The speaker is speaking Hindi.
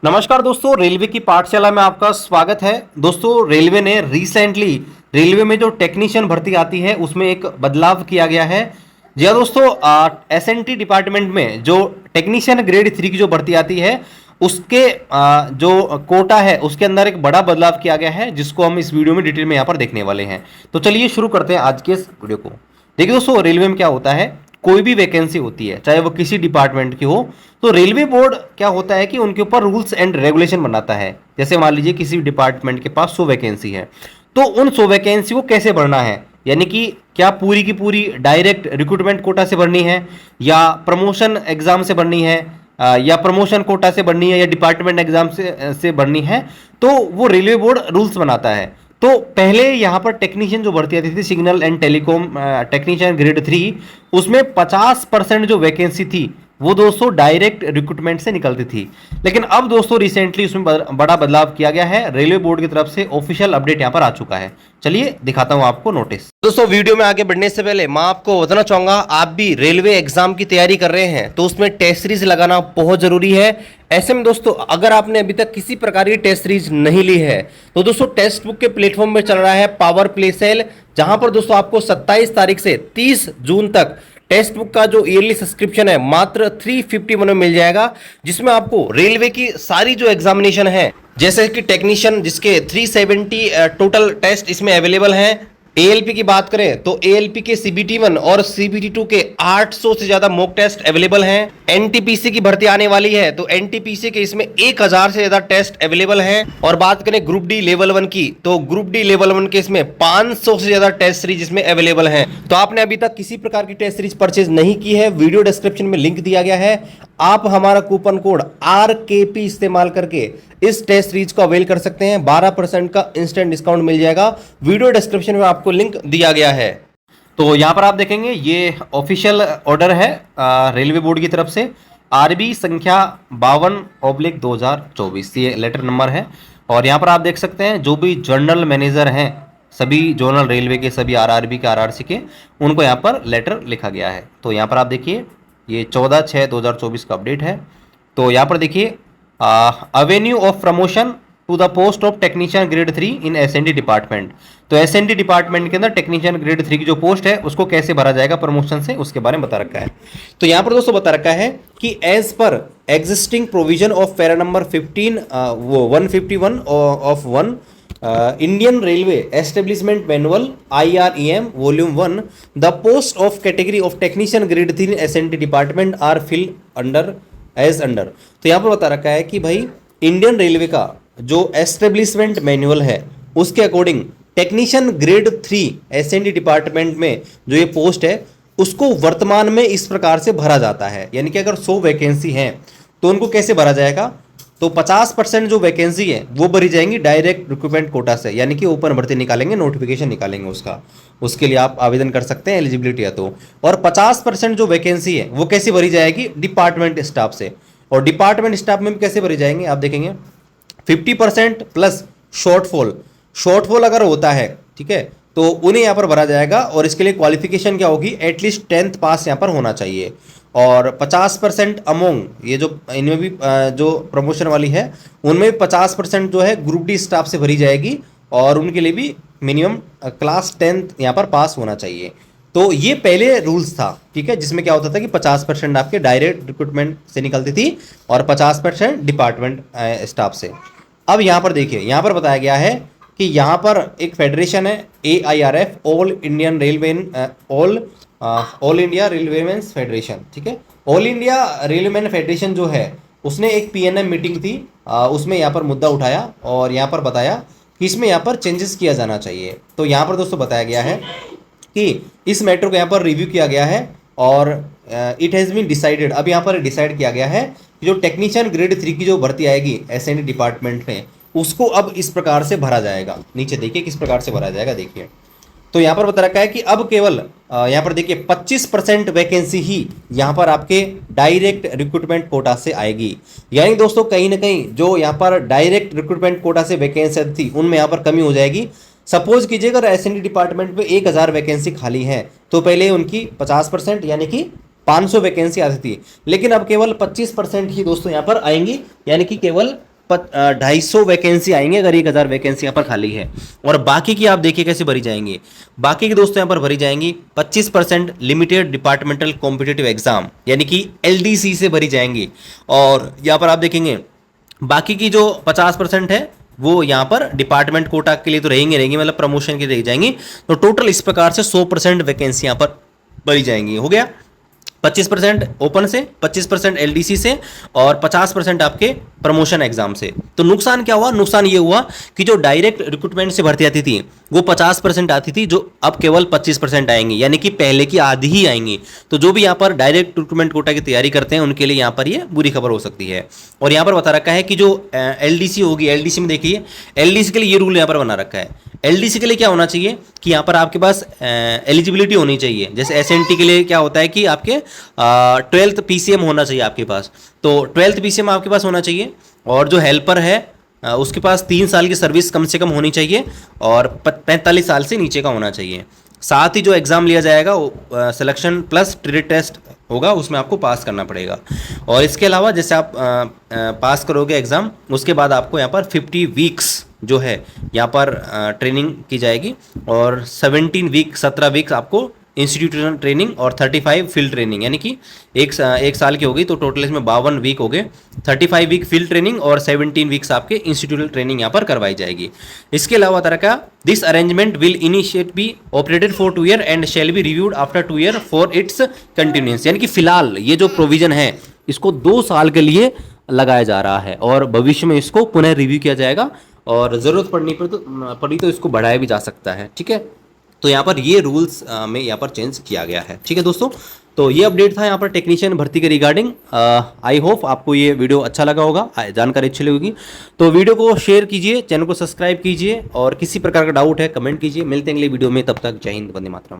नमस्कार दोस्तों, रेलवे की पाठशाला में आपका स्वागत है। दोस्तों, रेलवे ने रिसेंटली रेलवे में जो टेक्नीशियन भर्ती आती है उसमें एक बदलाव किया गया है। जी हाँ दोस्तों, एसएनटी डिपार्टमेंट में जो टेक्नीशियन ग्रेड 3 की जो भर्ती आती है उसके जो कोटा है उसके अंदर एक बड़ा बदलाव किया गया है, जिसको हम इस वीडियो में डिटेल में यहाँ पर देखने वाले हैं। तो चलिए शुरू करते हैं आज के इस वीडियो को। देखिए दोस्तों, रेलवे में क्या होता है, कोई भी वैकेंसी होती है चाहे वो किसी डिपार्टमेंट की हो, तो रेलवे बोर्ड क्या होता है कि उनके ऊपर रूल्स एंड रेगुलेशन बनाता है। जैसे मान लीजिए किसी डिपार्टमेंट के पास 100 वैकेंसी है, तो उन 100 वैकेंसी को कैसे भरना है, यानी कि क्या पूरी की पूरी डायरेक्ट रिक्रूटमेंट कोटा से भरनी है या प्रमोशन एग्जाम से भरनी है, या प्रमोशन कोटा से भरनी है या डिपार्टमेंट एग्जाम से भरनी है। तो वो रेलवे बोर्ड रूल्स बनाता है। तो पहले यहाँ पर टेक्नीशियन जो भर्ती आती थी, signal and telecom technician grade 3, उसमें 50% जो वैकेंसी थी वो दोस्तों डायरेक्ट रिक्रूटमेंट से निकलती थी। लेकिन अब दोस्तों रिसेंटली उसमें बड़ा बदलाव किया गया है। रेलवे बोर्ड की तरफ से ऑफिशियल अपडेट यहाँ पर आ चुका है। चलिए दिखाता हूँ आपको नोटिस। दोस्तों, वीडियो में आगे बढ़ने से पहले मैं आपको बताना चाहूंगा, आप भी रेलवे एग्जाम की तैयारी कर रहे हैं तो उसमें टेस्ट सीरीज लगाना बहुत जरूरी है। ऐसे में दोस्तों, अगर आपने अभी तक किसी प्रकार की टेस्ट सीरीज नहीं ली है तो दोस्तों टेक्स्ट बुक के प्लेटफॉर्म में चल रहा है पावर प्ले सेल, जहां पर दोस्तों आपको 27 तारीख से 30 जून तक टेक्स्ट बुक का जो ईयरली सब्सक्रिप्शन है मात्र 351 में मिल जाएगा, जिसमें आपको रेलवे की सारी जो एग्जामिनेशन है, जैसे कि टेक्नीशियन जिसके 370 टोटल टेस्ट इसमें अवेलेबल हैं। एएलपी की बात करें तो एएलपी के CBT1 और CBT2 के 800 से ज्यादा मॉक टेस्ट अवेलेबल हैं। एनटीपीसी की भर्ती आने वाली है तो एनटीपीसी के इसमें 1000 से ज्यादा टेस्ट अवेलेबल हैं। और बात करें ग्रुप डी लेवल 1 की तो ग्रुप डी लेवल 1 के इसमें 500 से ज्यादा टेस्ट सीरीज इसमें अवेलेबल हैं। तो आपने अभी तक किसी प्रकार की टेस्ट सीरीज परचेज नहीं की है, वीडियो डिस्क्रिप्शन में लिंक दिया गया है। आप हमारा कूपन कोड RKP इस्तेमाल करके इस टेस्ट सीरीज को अवेल कर सकते हैं। 12% का इंस्टेंट डिस्काउंट मिल जाएगा। वीडियो डिस्क्रिप्शन में आपको लिंक दिया गया है। तो यहाँ पर आप देखेंगे ये ऑफिशियल ऑर्डर है रेलवे बोर्ड की तरफ से, RB संख्या 52/2024, ये लेटर नंबर है। और यहाँ पर आप देख सकते हैं जो भी जनरल मैनेजर हैं सभी जोनल रेलवे के, सभी RRB के, RRC के, उनको यहाँ पर लेटर लिखा गया है। तो यहाँ पर आप देखिए ये 14/6/2024 का अपडेट है। तो यहाँ पर देखिए avenue of promotion to the post of technician grade 3 in SND department. तो एसएनडी डिपार्टमेंट के अंदर टेक्नीशियन ग्रेड 3 की जो पोस्ट है उसको कैसे भरा जाएगा प्रमोशन से, उसके बारे में बता रखा है। तो यहाँ पर दोस्तों बता रखा है कि as per existing provision of para number 15 वो 151 of 1 Indian railway establishment manual IREM volume 1, the post of category of technician grade 3 SND department are fill under as under. तो यहाँ पर बता रखा है कि भाई इंडियन रेलवे का जो एस्टेब्लिशमेंट मैनुअल है उसके according technician grade 3 SND department में जो ये पोस्ट है उसको वर्तमान में इस प्रकार से भरा जाता है। यानी कि अगर 100 वैकेंसी हैं तो उनको कैसे भरा जाएगा, तो 50% जो वैकेंसी है वो भरी जाएंगी डायरेक्ट रिक्रूटमेंट कोटा से, यानी कि ओपन भर्ती निकालेंगे, नोटिफिकेशन निकालेंगे उसके लिए आप आवेदन कर सकते हैं एलिजिबिलिटी है तो। और 50% जो वैकेंसी है वो कैसे भरी जाएगी, डिपार्टमेंट स्टाफ से। और डिपार्टमेंट स्टाफ में कैसे भरी जाएंगे आप देखेंगे, 50% प्लस शॉर्टफॉल अगर होता है, ठीक है, तो उन्हें यहाँ पर भरा जाएगा। और इसके लिए क्वालिफिकेशन क्या होगी, एटलीस्ट 10th पास यहाँ पर होना चाहिए। और 50% अमोंग, ये जो इनमें भी जो प्रमोशन वाली है उनमें भी 50% जो है ग्रुप डी स्टाफ से भरी जाएगी, और उनके लिए भी मिनिमम क्लास 10th यहाँ पर पास होना चाहिए। तो ये पहले रूल्स था, ठीक है, जिसमें क्या होता था कि 50% आपके डायरेक्ट रिक्रूटमेंट से निकलती थी और 50% डिपार्टमेंट स्टाफ से। अब यहाँ पर देखिए, यहाँ पर बताया गया है कि यहाँ पर एक फेडरेशन है AIRF, all India railwaymen's federation, ठीक है। ऑल इंडिया रेलवेमैन फेडरेशन जो है उसने एक PNM मीटिंग थी, उसमें यहाँ पर मुद्दा उठाया और यहाँ पर बताया कि इसमें यहाँ पर चेंजेस किया जाना चाहिए। तो यहाँ पर दोस्तों बताया गया है कि इस मैटर को यहाँ पर रिव्यू किया गया है और इट हैज़ बीन डिसाइडेड, अब यहाँ पर डिसाइड किया गया है कि जो टेक्नीशियन ग्रेड 3 की जो भर्ती आएगी एसएनडी डिपार्टमेंट में उसको अब इस प्रकार से भरा जाएगा। नीचे देखिए किस प्रकार से भरा जाएगा, देखिए। तो यहाँ पर बता रखा है कि अब केवल यहाँ पर देखिए 25% वैकेंसी ही यहाँ पर आपके डायरेक्ट रिक्रूटमेंट कोटा से आएगी। यानी दोस्तों कहीं ना कहीं जो यहाँ पर डायरेक्ट रिक्रूटमेंट कोटा से वैकेंसी थी उनमें यहाँ पर कमी हो जाएगी। सपोज कीजिए अगर एसएनडी डिपार्टमेंट में 1000 वैकेंसी खाली है तो पहले उनकी 50% यानी कि 500 वैकेंसी आती थी, लेकिन अब केवल 25% ही दोस्तों यहाँ पर आएंगी, यानी कि केवल 250 वैकेंसी आएंगे अगर 1000 वैकेंसी यहाँ पर खाली है। और बाकी की आप देखिए कैसे भरी जाएंगी। बाकी की दोस्तों यहाँ पर भरी जाएंगी 25% लिमिटेड डिपार्टमेंटल कॉम्पिटिटिव एग्जाम यानी कि LDC से भरी जाएंगी। और यहाँ पर आप देखेंगे बाकी की जो 50% है वो यहाँ पर डिपार्टमेंट कोटा के लिए तो रहेंगे मतलब प्रमोशन के लिए जाएंगी। तो टोटल इस प्रकार से 100% वैकेंसी यहाँ पर भरी जाएंगी। हो गया 25% ओपन से, 25% LDC से और 50% आपके प्रमोशन एग्जाम से। तो नुकसान क्या हुआ? नुकसान ये हुआ कि जो डायरेक्ट रिक्रूटमेंट से भर्ती आती थी वो 50% आती थी, जो अब केवल 25% आएंगी, यानी कि पहले की आधी ही आएंगी। तो जो भी यहाँ पर डायरेक्ट रिक्रूटमेंट कोटा की तैयारी करते हैं उनके लिए यहाँ पर ये बुरी खबर हो सकती है। और यहाँ पर बता रखा है कि जो LDC होगी, LDC में देखिए LDC के लिए ये रूल यहाँ पर बना रखा है। LDC के लिए क्या होना चाहिए कि यहाँ पर आपके पास एलिजिबिलिटी होनी चाहिए। जैसे SNT के लिए क्या होता है कि आपके 12th PCM होना चाहिए आपके पास, तो 12th PCM आपके पास होना चाहिए। और जो हेल्पर है उसके पास 3 साल की सर्विस कम से कम होनी चाहिए और 45 साल से नीचे का होना चाहिए। साथ ही जो एग्ज़ाम लिया जाएगा वो सिलेक्शन प्लस ट्रेड टेस्ट होगा, उसमें आपको पास करना पड़ेगा। और इसके अलावा जैसे आप पास करोगे एग्ज़ाम उसके बाद आपको यहाँ पर 50 वीक्स जो है यहाँ पर ट्रेनिंग की जाएगी और 17 वीक्स आपको इंस्टीट्यूशनल ट्रेनिंग और 35 फील्ड ट्रेनिंग, यानी कि एक साल की होगी तो टोटल इसमें 52 वीक हो गए। 35 वीक फील्ड ट्रेनिंग और 17 वीक्स आपके इंस्टीट्यूशनल ट्रेनिंग यहाँ पर करवाई जाएगी। इसके अलावा तरह का this arrangement will initiate be operated for 2 year and shall be reviewed after 2 year for its continuance, यानी कि फिलहाल ये जो प्रोविजन है इसको 2 साल के लिए लगाया जा रहा है और भविष्य में इसको पुनः रिव्यू किया जाएगा और ज़रूरत पड़ी तो इसको बढ़ाया भी जा सकता है। ठीक है, तो यहाँ पर ये रूल्स में यहाँ पर चेंज किया गया है। ठीक है दोस्तों, तो ये अपडेट था यहाँ पर टेक्नीशियन भर्ती के रिगार्डिंग। आई होप आपको ये वीडियो अच्छा लगा होगा, जानकारी अच्छी लगेगी। तो वीडियो को शेयर कीजिए, चैनल को सब्सक्राइब कीजिए और किसी प्रकार का डाउट है कमेंट कीजिए। मिलते हैं अगले वीडियो में, तब तक जय हिंद, वंदे मातरम।